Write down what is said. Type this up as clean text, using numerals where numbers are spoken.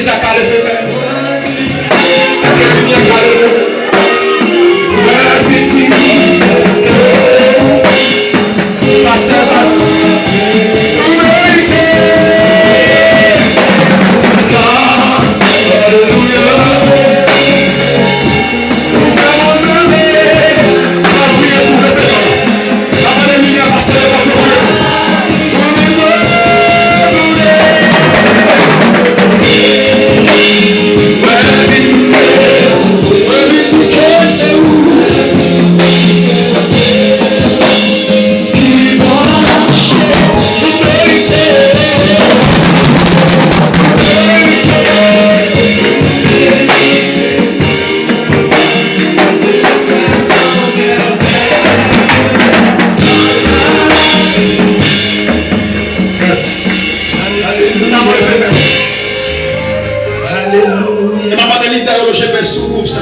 déjà calé fait. Est-ce que tu viens calé? Pasteur, alléluia. Et maman de l'interroger vers ce groupe ça.